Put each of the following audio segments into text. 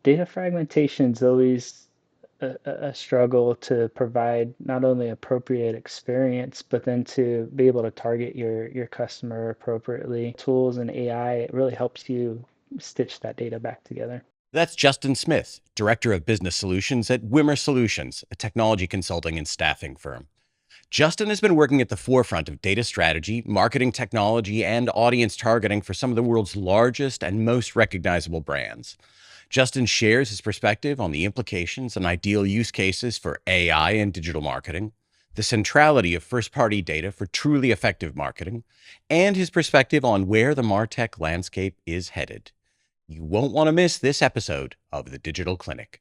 Data fragmentation is always a struggle to provide not only appropriate experience, but then to be able to target your customer appropriately. Tools and AI, it really helps you stitch that data back together. That's Justin Smyth, Director of Business Solutions at Wimmer Solutions, a technology consulting and staffing firm. Justin has been working at the forefront of data strategy, marketing technology, and audience targeting for some of the world's largest and most recognizable brands. Justin shares his perspective on the implications and ideal use cases for AI and digital marketing, the centrality of first party data for truly effective marketing, and his perspective on where the MarTech landscape is headed. You won't want to miss this episode of The Digital Clinic.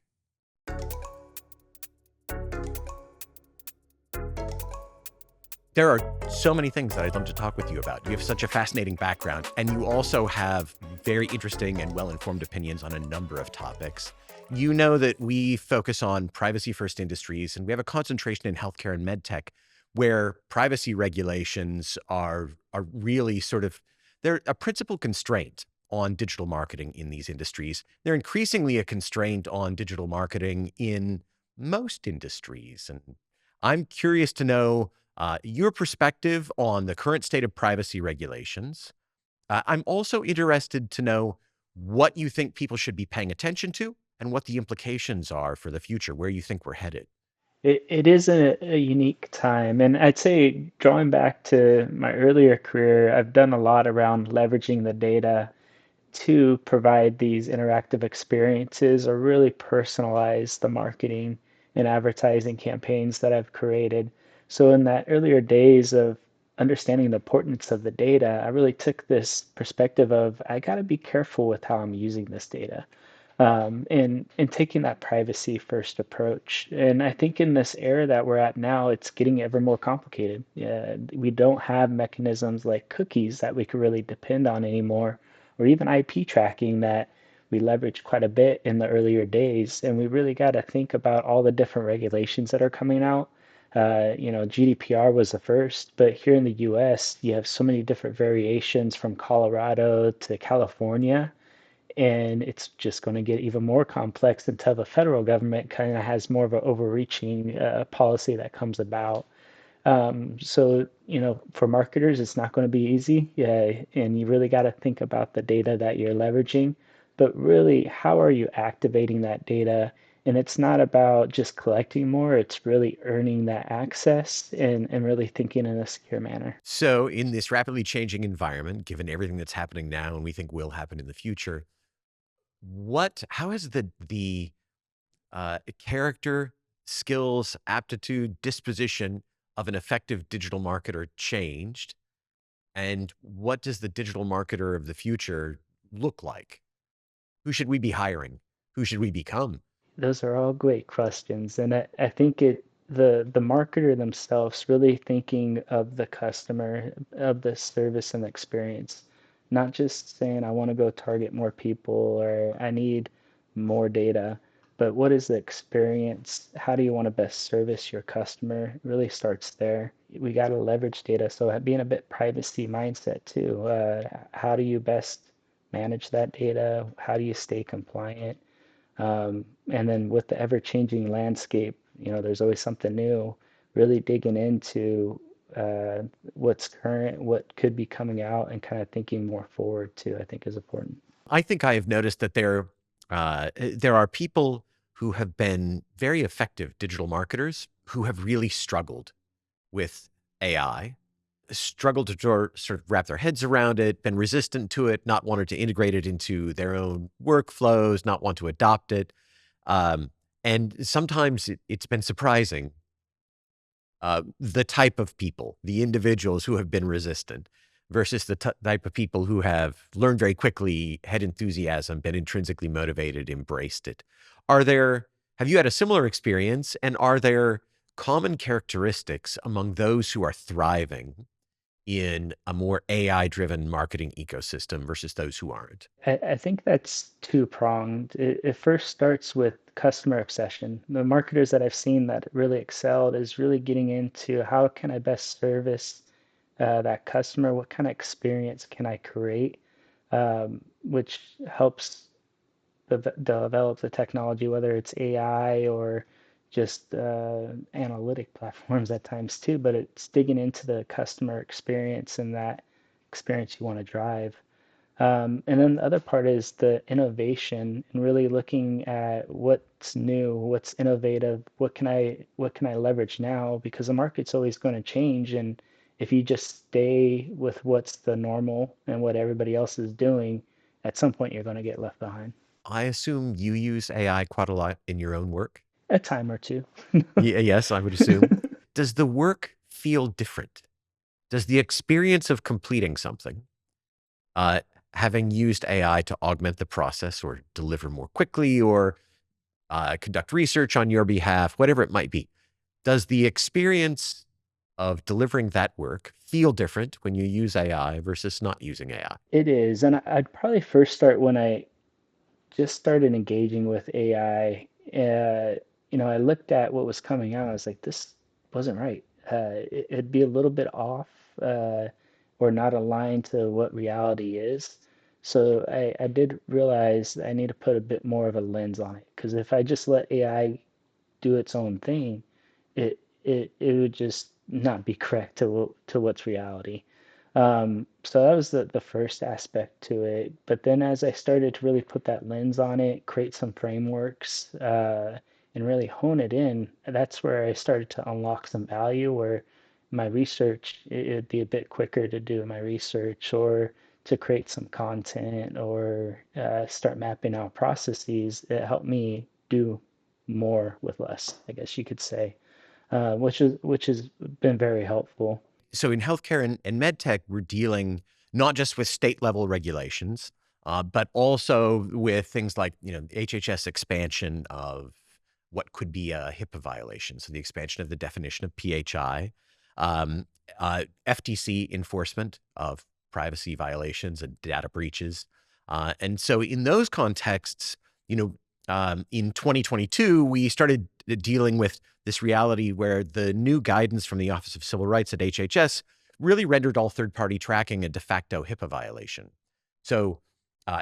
There are so many things that I'd love to talk with you about. You have such a fascinating background, and you also have very interesting and well-informed opinions on a number of topics. You know that we focus on privacy-first industries, and we have a concentration in healthcare and medtech, where privacy regulations are really they're a principal constraint on digital marketing in these industries. They're increasingly a constraint on digital marketing in most industries. And I'm curious to know your perspective on the current state of privacy regulations. I'm also interested to know what you think people should be paying attention to and what the implications are for the future, where you think we're headed. It is a unique time. And I'd say, drawing back to my earlier career, I've done a lot around leveraging the data to provide these interactive experiences or really personalize the marketing and advertising campaigns that I've created. So in that earlier days of understanding the importance of the data, I really took this perspective of I got to be careful with how I'm using this data. And taking that privacy first approach. And I think in this era that we're at now, it's getting ever more complicated. Yeah, we don't have mechanisms like cookies that we can really depend on anymore, or even IP tracking that we leveraged quite a bit in the earlier days. And we really got to think about all the different regulations that are coming out. GDPR was the first, but here in the US, you have so many different variations from Colorado to California, and it's just going to get even more complex until the federal government kind of has more of an overreaching policy that comes about. So, for marketers, it's not going to be easy. Yeah, and you really got to think about the data that you're leveraging, but really, how are you activating that data? And it's not about just collecting more, it's really earning that access and really thinking in a secure manner. So, in this rapidly changing environment, given everything that's happening now and we think will happen in the future, how has the character, skills, aptitude, disposition of an effective digital marketer changed? And what does the digital marketer of the future look like? Who should we be hiring? Who should we become? Those are all great questions, and I think the marketer themselves really thinking of the customer, of the service and experience, not just saying I want to go target more people or I need more data, but what is the experience? How do you want to best service your customer? It really starts there. We got to leverage data, so being a bit privacy mindset too. How do you best manage that data? How do you stay compliant? And then with the ever-changing landscape, there's always something new. Really digging into what's current, what could be coming out, and kind of thinking more forward too, I think is important. I think I have noticed that there are people who have been very effective digital marketers who have really struggled with AI, struggled to sort of wrap their heads around it, been resistant to it, not wanted to integrate it into their own workflows, not want to adopt it. Um, and sometimes it's been surprising, the type of people, the individuals who have been resistant versus the type of people who have learned very quickly, had enthusiasm, been intrinsically motivated, embraced it. Have you had a similar experience? And are there common characteristics among those who are thriving in a more AI driven marketing ecosystem versus those who aren't? I think that's two-pronged. It first starts with customer obsession. The marketers that I've seen that really excelled is really getting into how can I best service that customer? What kind of experience can I create? Which helps develop the technology, whether it's AI or just analytic platforms at times too, but it's digging into the customer experience and that experience you want to drive. And then the other part is the innovation and really looking at what's new, what's innovative, what can I leverage now? Because the market's always going to change, and if you just stay with what's the normal and what everybody else is doing, at some point you're going to get left behind. I assume you use AI quite a lot in your own work. A time or two. Yes, I would assume. Does the work feel different? Does the experience of completing something, uh, having used AI to augment the process or deliver more quickly or conduct research on your behalf, whatever it might be, does the experience of delivering that work feel different when you use AI versus not using AI? It is, and I'd probably first start when I just started engaging with AI. I looked at what was coming out. I was like, this wasn't right. It'd be a little bit off uh, or not aligned to what reality is. So I did realize I need to put a bit more of a lens on it because if I just let AI do its own thing, it would just not be correct to what's reality. So that was the first aspect to it. But then as I started to really put that lens on it, create some frameworks, and really hone it in, that's where I started to unlock some value where my research, it'd be a bit quicker to do my research or to create some content or start mapping out processes. It helped me do more with less, I guess you could say, which has been very helpful. So in healthcare and med tech, we're dealing not just with state level regulations, but also with things like HHS expansion of what could be a HIPAA violation. So the expansion of the definition of PHI, um, FTC enforcement of privacy violations and data breaches. And so in those contexts, in 2022, we started dealing with this reality where the new guidance from the Office of Civil Rights at HHS really rendered all third-party tracking a de facto HIPAA violation. So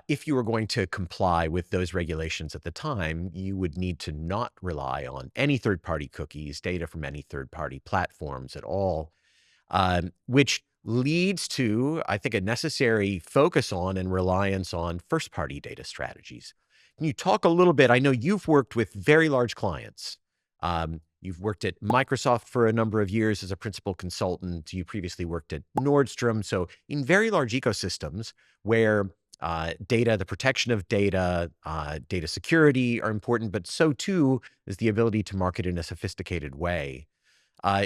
if you were going to comply with those regulations at the time, you would need to not rely on any third-party cookies, data from any third-party platforms at all, which leads to, I think, a necessary focus on and reliance on first-party data strategies. Can you talk a little bit? I know you've worked with very large clients. You've worked at Microsoft for a number of years as a principal consultant. You previously worked at Nordstrom. So in very large ecosystems where data, the protection of data, data security are important, but so too is the ability to market in a sophisticated way.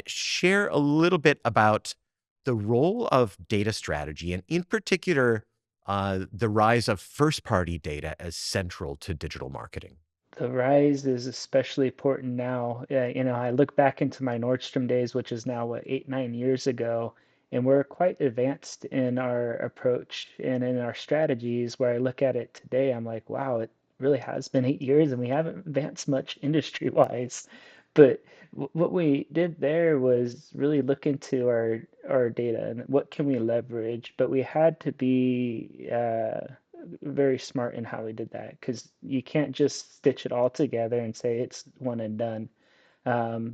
Share a little bit about the role of data strategy and in particular, the rise of first-party data as central to digital marketing. The rise is especially important now. I look back into my Nordstrom days, which is now what, 8, 9 years ago, and we're quite advanced in our approach and in our strategies. Where I look at it today, I'm like, wow, it really has been 8 years and we haven't advanced much industry-wise. But what we did there was really look into our data and what can we leverage, but we had to be very smart in how we did that because you can't just stitch it all together and say it's one and done.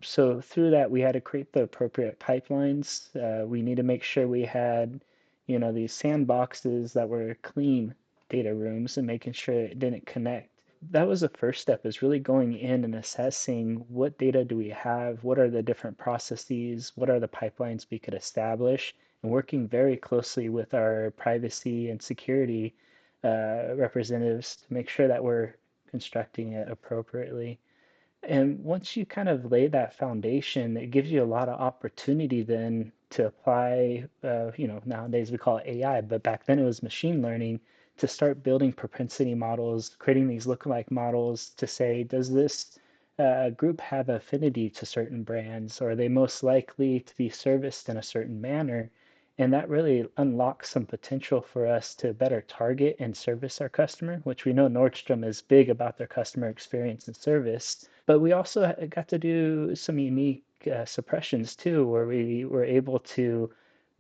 So through that, we had to create the appropriate pipelines. We need to make sure we had, these sandboxes that were clean data rooms and making sure it didn't connect. That was the first step is really going in and assessing what data do we have, what are the different processes, what are the pipelines we could establish, and working very closely with our privacy and security representatives to make sure that we're constructing it appropriately. And once you kind of lay that foundation, it gives you a lot of opportunity then to apply, nowadays we call it AI, but back then it was machine learning to start building propensity models, creating these lookalike models to say, does this group have affinity to certain brands? Or are they most likely to be serviced in a certain manner? And that really unlocks some potential for us to better target and service our customer, which we know Nordstrom is big about their customer experience and service. But we also got to do some unique suppressions too, where we were able to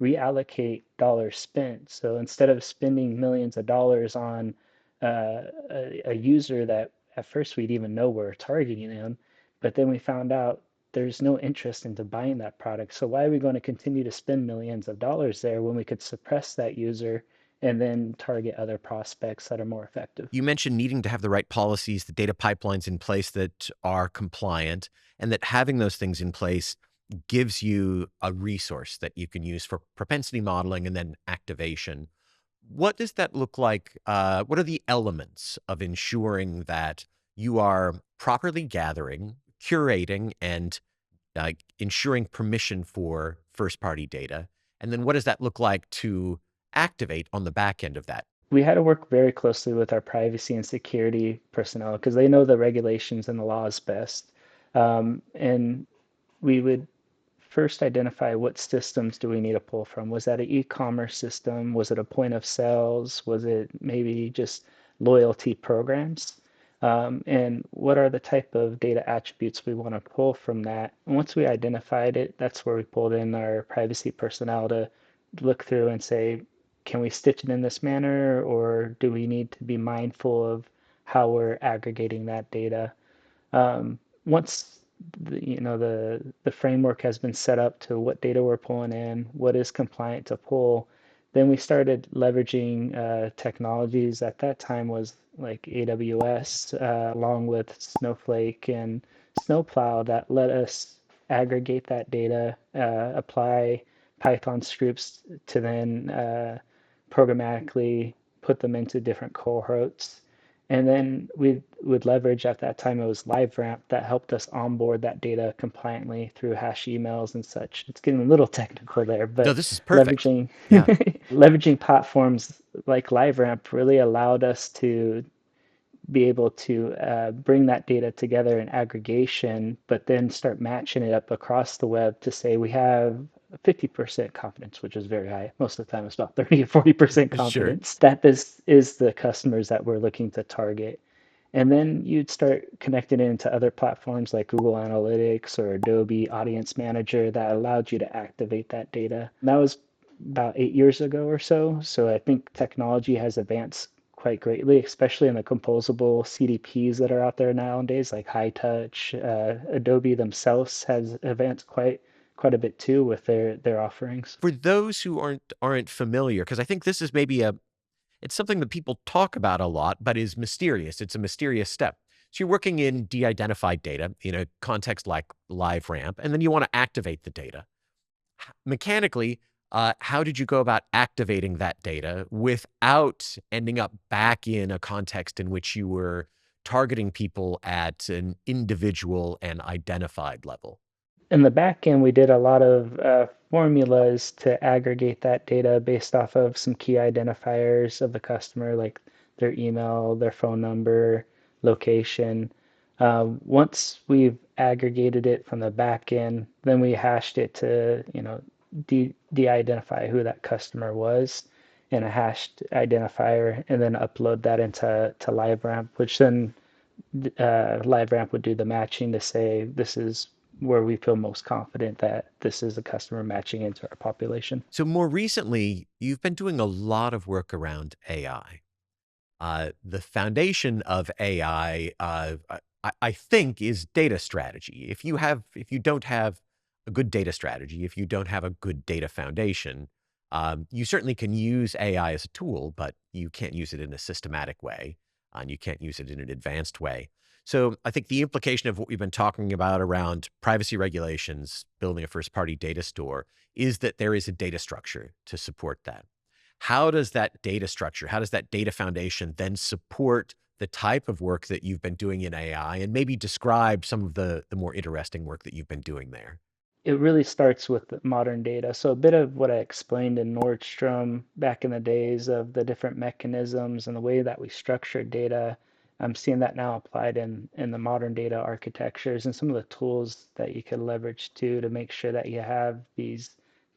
reallocate dollars spent. So instead of spending millions of dollars on a user that at first we'd even know we're targeting them, but then we found out there's no interest into buying that product. So why are we going to continue to spend millions of dollars there when we could suppress that user and then target other prospects that are more effective? You mentioned needing to have the right policies, the data pipelines in place that are compliant, and that having those things in place gives you a resource that you can use for propensity modeling and then activation. What does that look like? What are the elements of ensuring that you are properly gathering, curating, and ensuring permission for first-party data? And then what does that look like to activate on the back end of that? We had to work very closely with our privacy and security personnel because they know the regulations and the laws best. And we would first identify what systems do we need to pull from. Was that an e-commerce system? Was it a point of sales? Was it maybe just loyalty programs? And what are the type of data attributes we want to pull from that? And once we identified it, that's where we pulled in our privacy personnel to look through and say, can we stitch it in this manner, or do we need to be mindful of how we're aggregating that data? Once the framework has been set up to what data we're pulling in, what is compliant to pull, then we started leveraging technologies at that time was like AWS, along with Snowflake and Snowplow that let us aggregate that data, apply Python scripts to then programmatically put them into different cohorts. And then we would leverage at that time it was LiveRamp that helped us onboard that data compliantly through hash emails and such. It's getting a little technical there, No, but this is perfect. leveraging Yeah. leveraging platforms like LiveRamp really allowed us to be able to bring that data together in aggregation, but then start matching it up across the web to say we have 50% confidence, which is very high. Most of the time, it's about 30 or 40% Sure. confidence that this is the customers that we're looking to target. And then you'd start connecting it into other platforms like Google Analytics or Adobe Audience Manager that allowed you to activate that data. And that was about 8 years ago or so. So I think technology has advanced quite greatly, especially in the composable CDPs that are out there nowadays, like High Touch. Adobe themselves has advanced quite a bit too with their offerings. For those who aren't familiar, because I think this is maybe it's something that people talk about a lot, but is mysterious. It's a mysterious step. So you're working in de-identified data in a context like LiveRamp, and then you want to activate the data. Mechanically, how did you go about activating that data without ending up back in a context in which you were targeting people at an individual and identified level? In the back end, we did a lot of formulas to aggregate that data based off of some key identifiers of the customer, like their email, their phone number, location. Once we've aggregated it from the back end, then we hashed it to, de-identify who that customer was in a hashed identifier, and then upload that into LiveRamp, which then LiveRamp would do the matching to say this is where we feel most confident that this is a customer matching into our population. So more recently, you've been doing a lot of work around AI. The foundation of AI, I think, is data strategy. If you don't have a good data strategy, if you don't have a good data foundation, you certainly can use AI as a tool, but you can't use it in a systematic way, and you can't use it in an advanced way. So I think the implication of what we've been talking about around privacy regulations, building a first-party data store, is that there is a data structure to support that. How does that data structure, how does that data foundation then support the type of work that you've been doing in AI, and maybe describe some of the more interesting work that you've been doing there? It really starts with the modern data. So a bit of what I explained in Nordstrom back in the days of the different mechanisms and the way that we structured data, I'm seeing that now applied in the modern data architectures and some of the tools that you can leverage too to make sure that you have these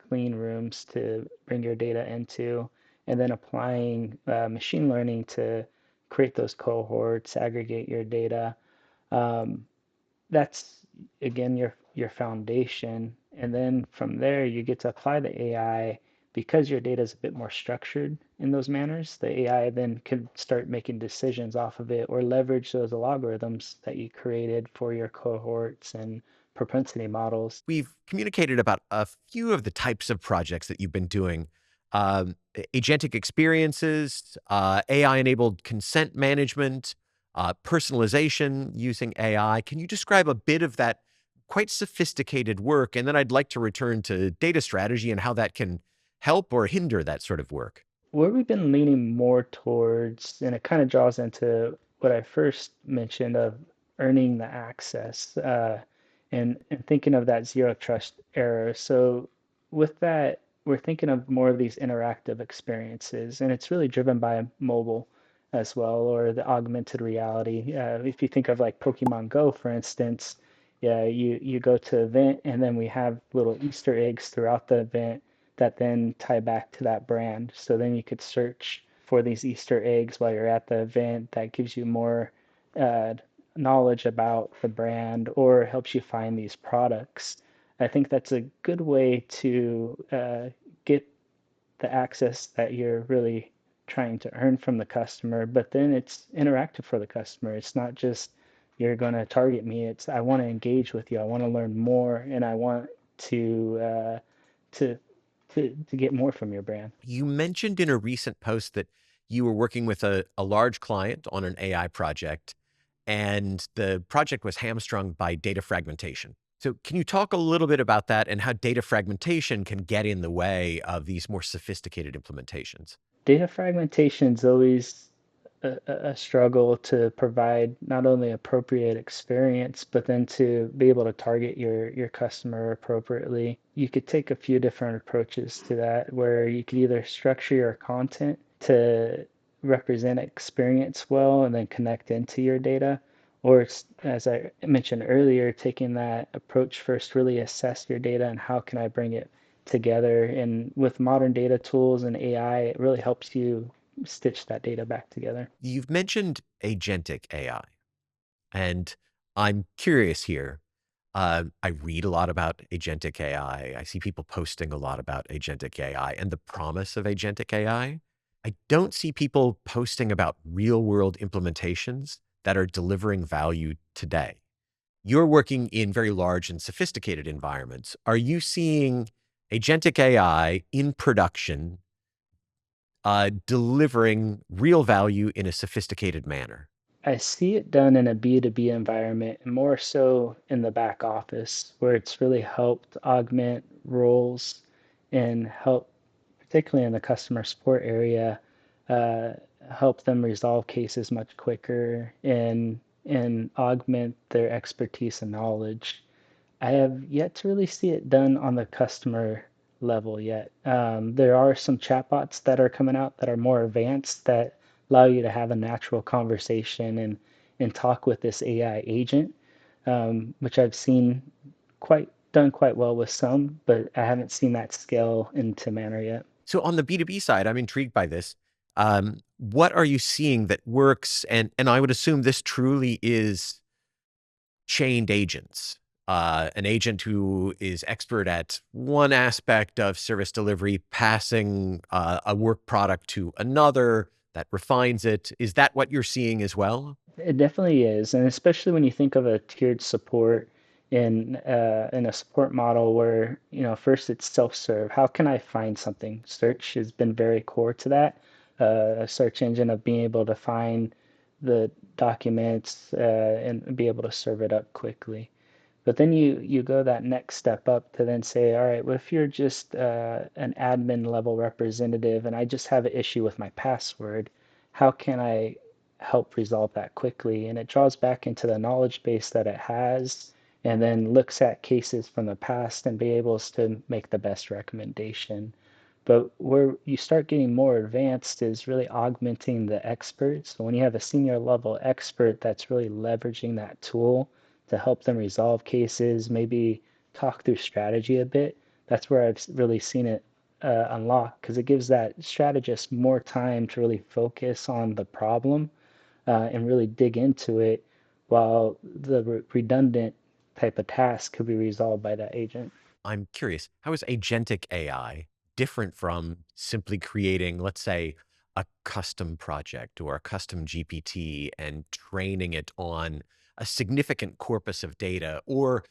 clean rooms to bring your data into, and then applying machine learning to create those cohorts, aggregate your data. Um, that's again your foundation, and then from there you get to apply the AI because your data is a bit more structured in those manners, the AI then can start making decisions off of it or leverage those algorithms that you created for your cohorts and propensity models. We've communicated about a few of the types of projects that you've been doing. Agentic experiences, AI-enabled consent management, personalization using AI. Can you describe a bit of that quite sophisticated work? And then I'd like to return to data strategy and how that can help or hinder that sort of work. Where we've been leaning more towards, and it kind of draws into what I first mentioned of earning the access, and thinking of that zero trust era. So with that, we're thinking of more of these interactive experiences, and it's really driven by mobile as well, or the augmented reality. If you think of like Pokemon Go, for instance, yeah, you go to an event, and then we have little Easter eggs throughout the event that then tie back to that brand. So then you could search for these Easter eggs while you're at the event. That gives you more uh, knowledge about the brand or helps you find these products. I think that's a good way to get the access that you're really trying to earn from the customer, but then it's interactive for the customer. It's not just you're going to target me. It's I want to engage with you. I want to learn more, and I want to uh, to to get more from your brand. You mentioned in a recent post that you were working with a large client on an AI project, and the project was hamstrung by data fragmentation. So, can you talk a little bit about that and how data fragmentation can get in the way of these more sophisticated implementations? Data fragmentation is always a struggle to provide not only appropriate experience, but then to be able to target your customer appropriately. You could take a few different approaches to that, where you could either structure your content to represent experience well and then connect into your data, or it's, as I mentioned earlier, taking that approach first, really assess your data and how can I bring it together. And with modern data tools and AI, it really helps you stitch that data back together. You've mentioned agentic AI, and I'm curious here. I read a lot about agentic AI. I see people posting a lot about agentic AI and the promise of agentic AI. I don't see people posting about real world implementations that are delivering value today. You're working in very large and sophisticated environments. Are you seeing agentic AI in production delivering real value in a sophisticated manner? I see it done in a B2B environment, and more so in the back office, where it's really helped augment roles and help, particularly in the customer support area, uh, help them resolve cases much quicker and augment their expertise and knowledge. I have yet to really see it done on the customer level yet. There are some chatbots that are coming out that are more advanced that allow you to have a natural conversation and talk with this AI agent, which I've seen quite done quite well with some, but I haven't seen that scale into manner yet. So on the B2B side, I'm intrigued by this. What are you seeing that works? And I would assume this truly is chained agents. An agent who is expert at one aspect of service delivery, passing a work product to another that refines it. Is that what you're seeing as well? It definitely is, and especially when you think of a tiered support in a support model where, first it's self-serve. How can I find something? Search has been very core to that. A search engine of being able to find the documents and be able to serve it up quickly. But then you go that next step up to then say, all right, well, if you're just an admin level representative and I just have an issue with my password, how can I help resolve that quickly? And it draws back into the knowledge base that it has and then looks at cases from the past and be able to make the best recommendation. But where you start getting more advanced is really augmenting the experts. So when you have a senior level expert that's really leveraging that tool to help them resolve cases, maybe talk through strategy a bit, that's where I've really seen it unlock because it gives that strategist more time to really focus on the problem and really dig into it while the redundant type of task could be resolved by that agent. I'm curious. How is agentic AI different from simply creating, let's say, a custom project or a custom GPT and training it on a significant corpus of data, or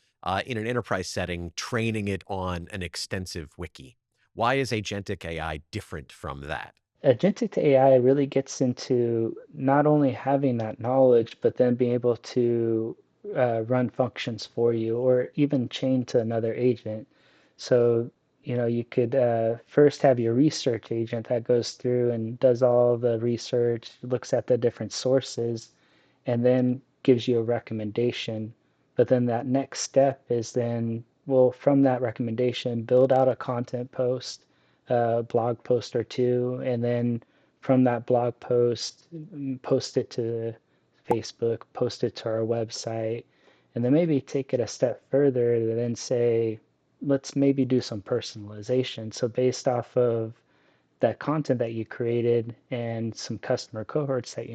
in an enterprise setting, training it on an extensive wiki? Why is agentic AI different from that? Agentic AI really gets into not only having that knowledge, but then being able to run functions for you or even chain to another agent. So, you could first have your research agent that goes through and does all the research, looks at the different sources, and then gives you a recommendation. But then that next step is then, well, from that recommendation, build out a content post, a blog post or two, and then from that blog post, post it to Facebook, post it to our website, and then maybe take it a step further to then say, let's maybe do some personalization. So based off of that content that you created and some customer cohorts that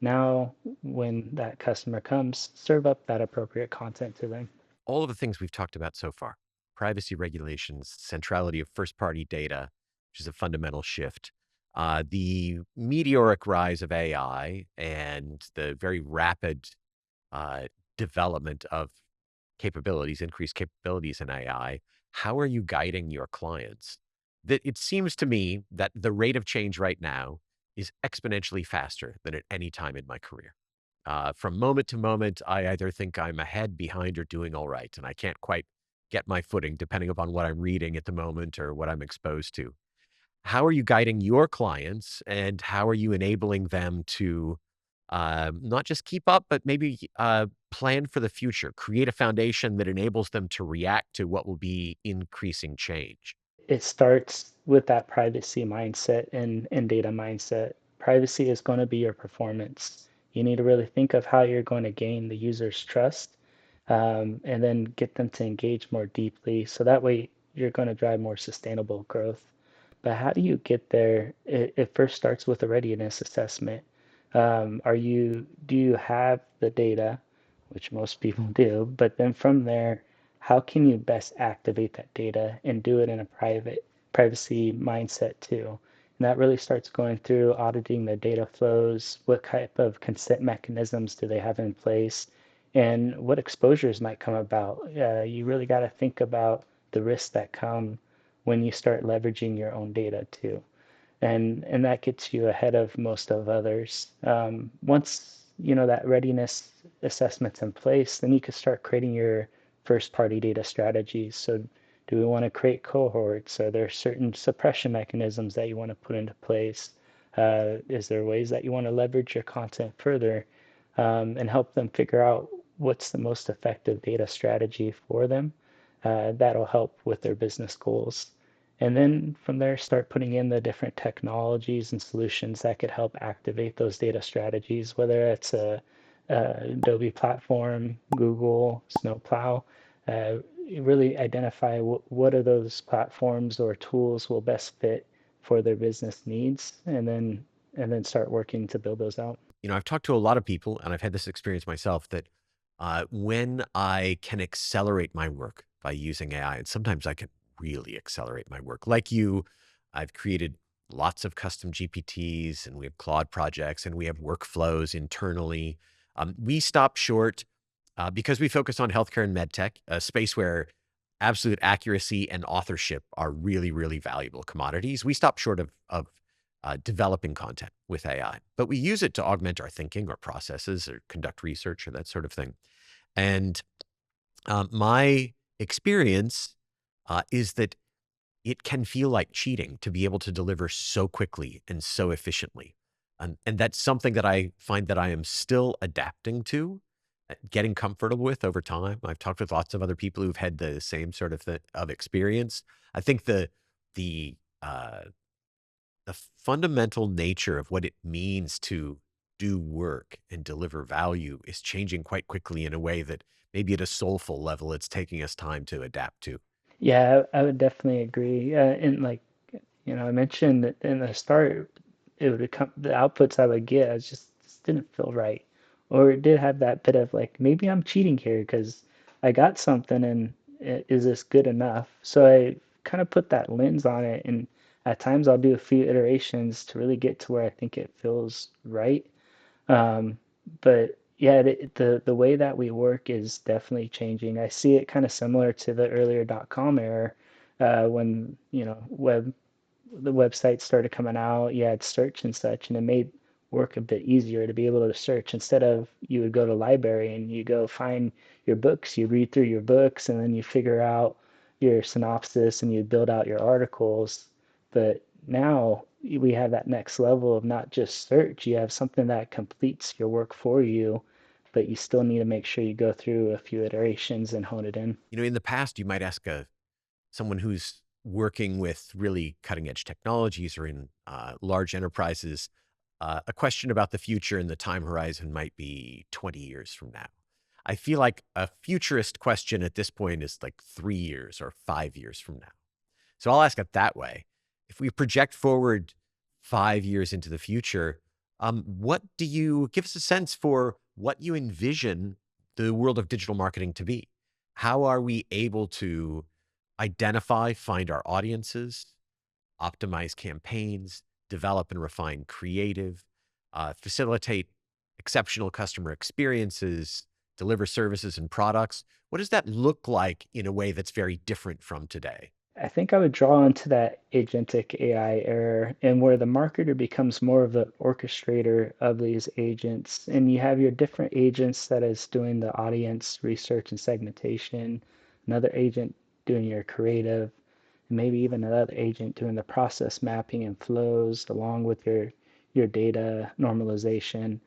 now when that customer comes, serve up that appropriate content to them. All of the things we've talked about so far: privacy regulations, centrality of first party data, which is a fundamental shift, the meteoric rise of AI, and the very rapid uh, development of capabilities, increased capabilities in AI. How are you guiding your clients? That it seems to me that the rate of change right now is exponentially faster than at any time in my career. From moment to moment, I either think I'm ahead, behind, or doing all right, and I can't quite get my footing depending upon what I'm reading at the moment or what I'm exposed to. How are you guiding your clients, and how are you enabling them to not just keep up, but maybe plan for the future, create a foundation that enables them to react to what will be increasing change? It starts with that privacy mindset and data mindset. Privacy is going to be your performance. You need to really think of how you're going to gain the user's trust, and then get them to engage more deeply. So that way you're going to drive more sustainable growth. But how do you get there? It first starts with a readiness assessment. Do you have the data, which most people do, but then from there, how can you best activate that data and do it in a privacy mindset too? And that really starts going through auditing the data flows, what type of consent mechanisms do they have in place, and what exposures might come about. You really got to think about the risks that come when you start leveraging your own data too, and that gets you ahead of most of others. Once that readiness assessment's in place, then you can start creating your first party data strategies. So do we want to create cohorts? Are there certain suppression mechanisms that you want to put into place? Is there ways that you want to leverage your content further, and help them figure out what's the most effective data strategy for them? That'll help with their business goals. And then from there, start putting in the different technologies and solutions that could help activate those data strategies, whether it's a Adobe platform, Google, Snowplow. Really identify what are those platforms or tools will best fit for their business needs, and then start working to build those out. I've talked to a lot of people, and I've had this experience myself, that when I can accelerate my work by using AI, and sometimes I can really accelerate my work. Like you, I've created lots of custom GPTs, and we have Claude projects, and we have workflows internally. We stop short because we focus on healthcare and medtech, a space where absolute accuracy and authorship are really, really valuable commodities. We stop short of developing content with AI, but we use it to augment our thinking or processes or conduct research or that sort of thing. And my experience is that it can feel like cheating to be able to deliver so quickly and so efficiently. And that's something that I find that I am still adapting to, getting comfortable with over time. I've talked with lots of other people who've had the same sort of experience. I think the uh, the fundamental nature of what it means to do work and deliver value is changing quite quickly in a way that maybe at a soulful level, it's taking us time to adapt to. Yeah, I would definitely agree. And like, I mentioned that in the start, it would come, the outputs I would get, I just didn't feel right. Or it did have that bit of like, maybe I'm cheating here because I got something and is this good enough? So I kind of put that lens on it, and at times I'll do a few iterations to really get to where I think it feels right. Um, but yeah, the way that we work is definitely changing. I see it kind of similar to the earlier .com era, when, the websites started coming out, you had search and such, and it made work a bit easier to be able to search. Instead of, you would go to library and you go find your books, you read through your books, and then you figure out your synopsis and you build out your articles. But now we have that next level of not just search, you have something that completes your work for you, but you still need to make sure you go through a few iterations and hone it in. In the past, you might ask someone who's working with really cutting edge technologies or in large enterprises, a question about the future and the time horizon might be 20 years from now. I feel like a futurist question at this point is like 3 years or 5 years from now. So I'll ask it that way. If we project forward 5 years into the future, what do you give us a sense for what you envision the world of digital marketing to be? How are we able to identify, find our audiences, optimize campaigns, develop and refine creative, facilitate exceptional customer experiences, deliver services and products? What does that look like in a way that's very different from today? I think I would draw into that agentic AI era, and where the marketer becomes more of the orchestrator of these agents. And you have your different agents that is doing the audience research and segmentation, another agent doing your creative, and maybe even another agent doing the process mapping and flows along with your data normalization.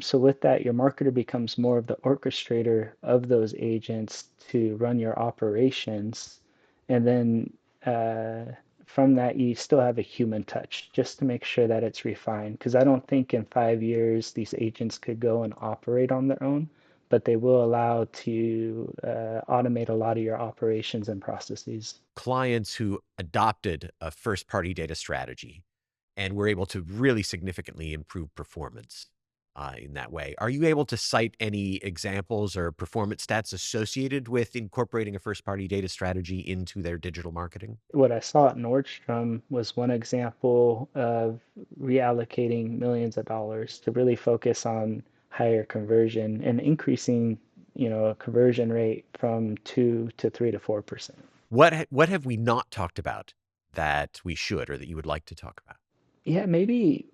So with that, your marketer becomes more of the orchestrator of those agents to run your operations. And then uh, from that, you still have a human touch just to make sure that it's refined. Because I don't think in 5 years these agents could go and operate on their own, but they will allow to automate a lot of your operations and processes. Clients who adopted a first party data strategy and were able to really significantly improve performance in that way. Are you able to cite any examples or performance stats associated with incorporating a first party data strategy into their digital marketing? What I saw at Nordstrom was one example of reallocating millions of dollars to really focus on higher conversion and increasing, a conversion rate from 2 to 3 to 4%. What have we not talked about that we should or that you would like to talk about? Yeah, maybe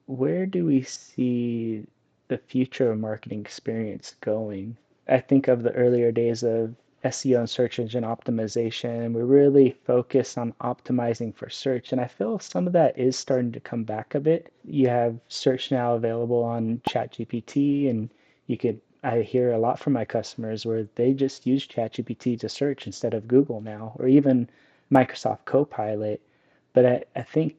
where do we see the future of marketing experience going? I think of the earlier days of SEO and search engine optimization, and we really focus on optimizing for search. And I feel some of that is starting to come back a bit. You have search now available on ChatGPT, and I hear a lot from my customers where they just use ChatGPT to search instead of Google now, or even Microsoft Copilot. But I think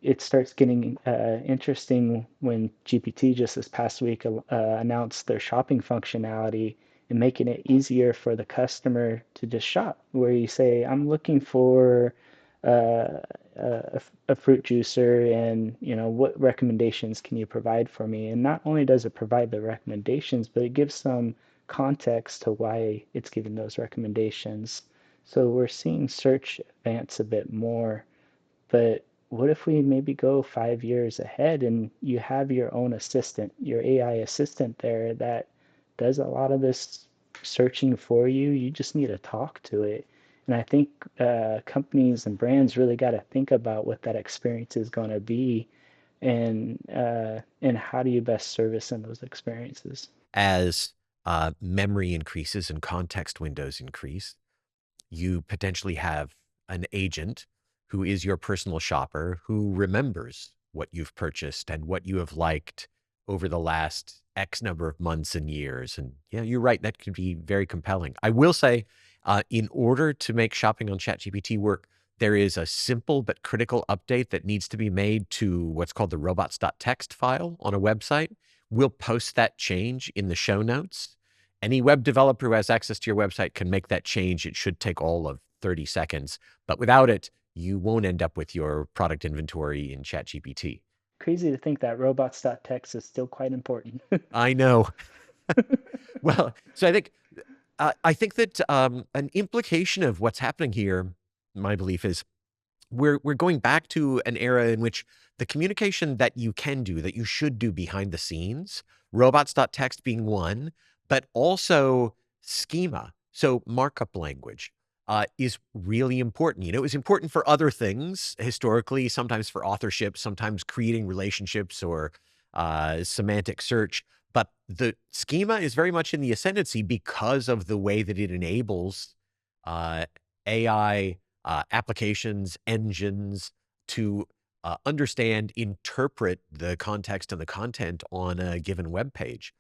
it starts getting interesting when GPT just this past week announced their shopping functionality and making it easier for the customer to just shop. Where you say, I'm looking for uh, a fruit juicer, and what recommendations can you provide for me? And not only does it provide the recommendations, but it gives some context to why it's giving those recommendations. So we're seeing search advance a bit more, but what if we maybe go 5 years ahead and you have your own assistant, your AI assistant there that does a lot of this searching for you? You just need to talk to it. And I think companies and brands really got to think about what that experience is going to be, and how do you best service in those experiences. As memory increases and context windows increase, you potentially have an agent who is your personal shopper who remembers what you've purchased and what you have liked over the last X number of months and years. And yeah, you're right. That could be very compelling. I will say, in order to make shopping on ChatGPT work, there is a simple but critical update that needs to be made to what's called the robots.txt file on a website. We'll post that change in the show notes. Any web developer who has access to your website can make that change. It should take all of 30 seconds, but without it, you won't end up with your product inventory in ChatGPT. Crazy to think that robots.txt is still quite important. I know. Well, so I think that an implication of what's happening here my belief is we're going back to an era in which the communication that you can do, that you should do behind the scenes, robots.txt being one, but also schema, so markup language, is really important. You know, it was important for other things historically, sometimes for authorship, sometimes creating relationships or semantic search. But the schema is very much in the ascendancy because of the way that it enables uh, AI applications, engines to understand, interpret the context and the content on a given web page.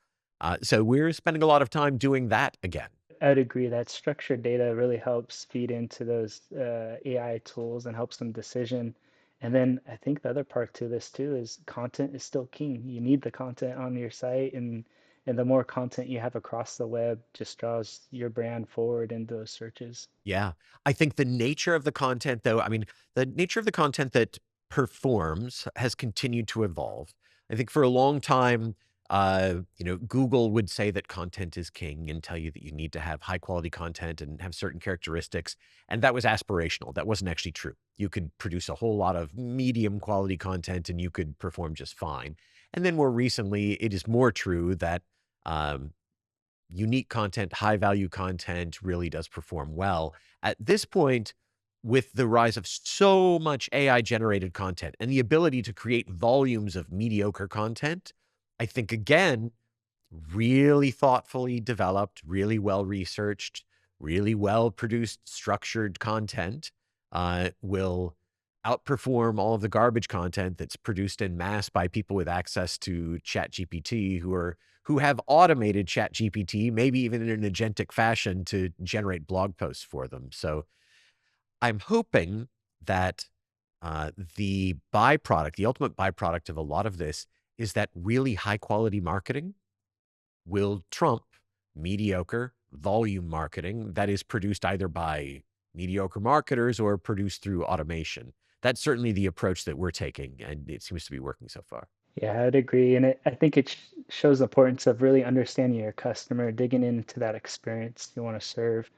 So we're spending a lot of time doing that again. I'd agree that structured data really helps feed into those AI tools and helps them decision. And then I think the other part to this too is content is still king. You need the content on your site, and the more content you have across the web just draws your brand forward in those searches. Yeah. I think the nature of the content, though, I mean, the nature of the content that performs has continued to evolve. I think for a long time, Google would say that content is king and tell you that you need to have high quality content and have certain characteristics. And that was aspirational. That wasn't actually true. You could produce a whole lot of medium quality content and you could perform just fine. And then more recently, it is more true that um, unique content, high value content really does perform well. At this point, with the rise of so much AI generated content and the ability to create volumes of mediocre content, I think again, really thoughtfully developed, really well researched, really well produced, structured content will outperform all of the garbage content that's produced in mass by people with access to ChatGPT who have automated ChatGPT, maybe even in an agentic fashion to generate blog posts for them. So I'm hoping that the byproduct, the ultimate byproduct of a lot of this is that really high quality marketing will trump mediocre volume marketing that is produced either by mediocre marketers or produced through automation. That's certainly the approach that we're taking, and it seems to be working so far. Yeah, I'd agree. And I think it shows the importance of really understanding your customer, digging into that experience you want to serve.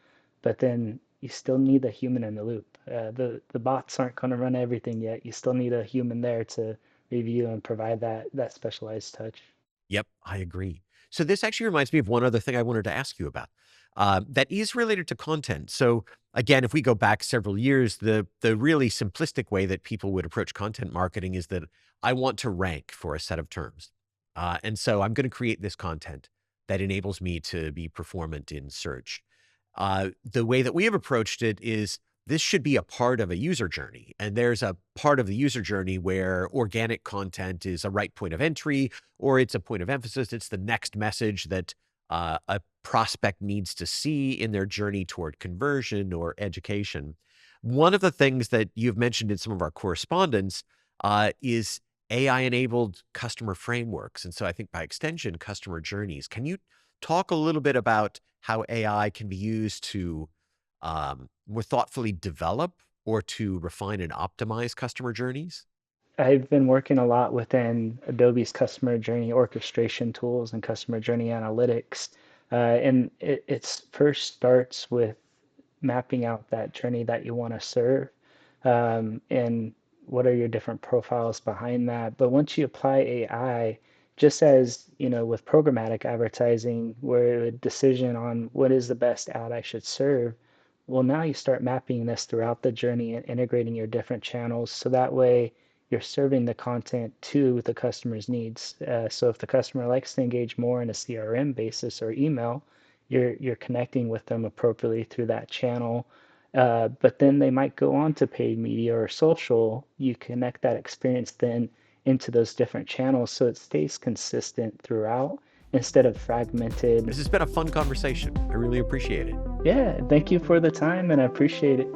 But then you still need a human in the loop. The bots aren't going to run everything yet. You still need a human there to review and provide that specialized touch. Yep, I agree. So this actually reminds me of one other thing I wanted to ask you about that is related to content. So again, if we go back several years, the really simplistic way that people would approach content marketing is that I want to rank for a set of terms, and so I'm going to create this content that enables me to be performant in search. The way that we have approached it is this should be a part of a user journey. And there's a part of the user journey where organic content is a right point of entry, or it's a point of emphasis. It's the next message that a prospect needs to see in their journey toward conversion or education. One of the things that you've mentioned in some of our correspondence is AI enabled customer frameworks. And so I think by extension, customer journeys. Can you talk a little bit about how AI can be used to more thoughtfully develop or to refine and optimize customer journeys? I've been working a lot within Adobe's customer journey orchestration tools and customer journey analytics. And it first starts with mapping out that journey that you want to serve, and what are your different profiles behind that. But once you apply AI, just as you know with programmatic advertising, where a decision on what is the best ad I should serve, well, now you start mapping this throughout the journey and integrating your different channels so that way you're serving the content to the customer's needs. So if the customer likes to engage more in a CRM basis or email, you're connecting with them appropriately through that channel. But then they might go on to paid media or social. You connect that experience then into those different channels so it stays consistent throughout instead of fragmented. This has been a fun conversation. I really appreciate it. Yeah, thank you for the time and I appreciate it.